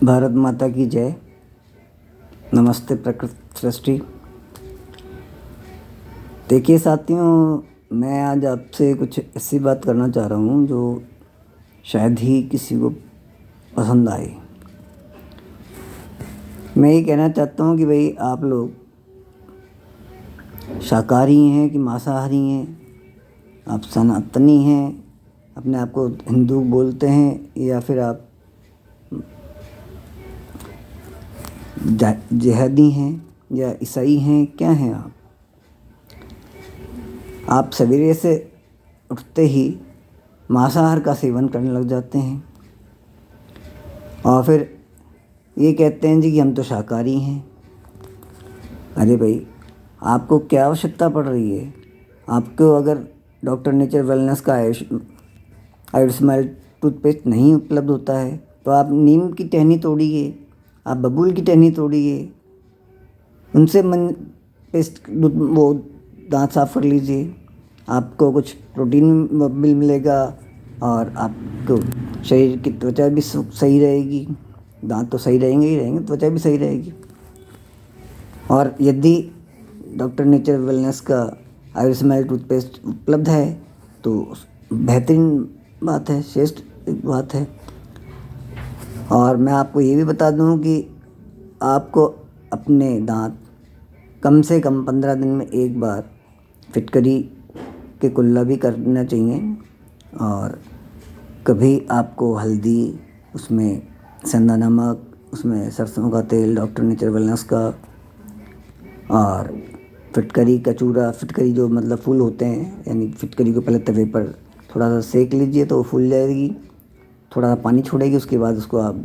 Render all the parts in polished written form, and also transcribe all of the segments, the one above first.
भारत माता की जय। नमस्ते प्रकृति सृष्टि। देखिए साथियों, मैं आज आपसे कुछ ऐसी बात करना चाह रहा हूँ जो शायद ही किसी को पसंद आए। मैं ये कहना चाहता हूँ कि भाई आप लोग शाकाहारी हैं कि मांसाहारी हैं, आप सनातनी हैं, अपने आप को हिंदू बोलते हैं, या फिर आप जिहादी हैं या ईसाई हैं, क्या हैं आप सवेरे से उठते ही मांसाहार का सेवन करने लग जाते हैं और फिर ये कहते हैं जी कि हम तो शाकाहारी हैं। अरे भाई, आपको क्या आवश्यकता पड़ रही है? आपको अगर डॉक्टर नेचर वेलनेस का आयुष स्माइल टूथपेस्ट नहीं उपलब्ध होता है तो आप नीम की टहनी तोड़िए, आप बबूल की टहनी तोड़िए, उनसे पेस्ट वो दांत साफ कर लीजिए। आपको कुछ प्रोटीन मिलेगा और आपको शरीर की त्वचा भी सही रहेगी। दांत तो सही रहेंगे ही रहेंगे, त्वचा भी सही रहेगी। और यदि डॉक्टर नेचर वेलनेस का आयुष स्माइल टूथपेस्ट उपलब्ध है तो बेहतरीन बात है, श्रेष्ठ बात है। और मैं आपको ये भी बता दूं कि आपको अपने दांत कम से कम 15 दिन में एक बार फिटकरी के कुल्ला भी करना चाहिए। और कभी आपको हल्दी, उसमें सेंधा नमक, उसमें सरसों का तेल डॉक्टर नेचर वेलनेस का, और फिटकरी का चूरा, फिटकरी जो मतलब फूल होते हैं, यानी फिटकरी को पहले तवे पर थोड़ा सा सेक लीजिए तो वो फूल जाएगी, थोड़ा सा पानी छोड़ेगी, उसके बाद उसको आप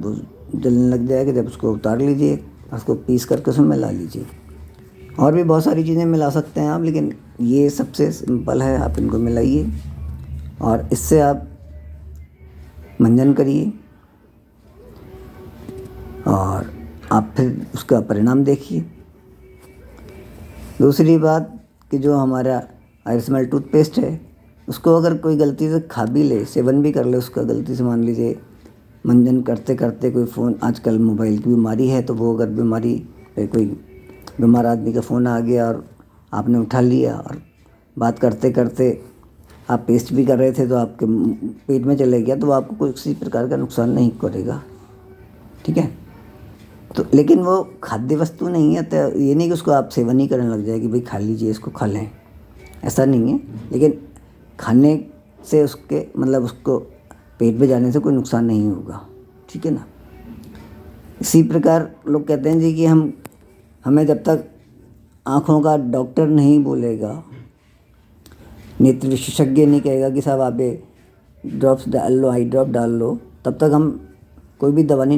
जलने लग जाएगा। जब उसको उतार लीजिए, उसको पीस करके उसमें मिला लीजिए। और भी बहुत सारी चीज़ें मिला सकते हैं आप, लेकिन ये सबसे सिंपल है, आप इनको मिलाइए और इससे आप मंजन करिए और आप फिर उसका परिणाम देखिए। दूसरी बात कि जो हमारा आयुष स्माइल टूथपेस्ट है, उसको अगर कोई गलती से खा भी ले, सेवन भी कर ले उसका, गलती से मान लीजिए मंजन करते करते कोई फ़ोन, आजकल मोबाइल की बीमारी है, तो वो अगर बीमारी कोई बीमार आदमी का फ़ोन आ गया और आपने उठा लिया और बात करते करते आप पेस्ट भी कर रहे थे तो आपके पेट में चले गया, तो आपको कोई किसी प्रकार का नुकसान नहीं करेगा, ठीक है। तो लेकिन वो खाद्य वस्तु नहीं है, तो ये नहीं कि उसको आप सेवन ही करने लग जाए कि भाई खा लीजिए, इसको खा लें, ऐसा नहीं है। लेकिन खाने से उसके मतलब उसको पेट में जाने से कोई नुकसान नहीं होगा, ठीक है ना। इसी प्रकार लोग कहते हैं जी कि हमें जब तक आँखों का डॉक्टर नहीं बोलेगा, नेत्र विशेषज्ञ नहीं कहेगा कि साहब आप ये ड्रॉप्स डाल लो, आई ड्रॉप डाल लो, तब तक हम कोई भी दवा नहीं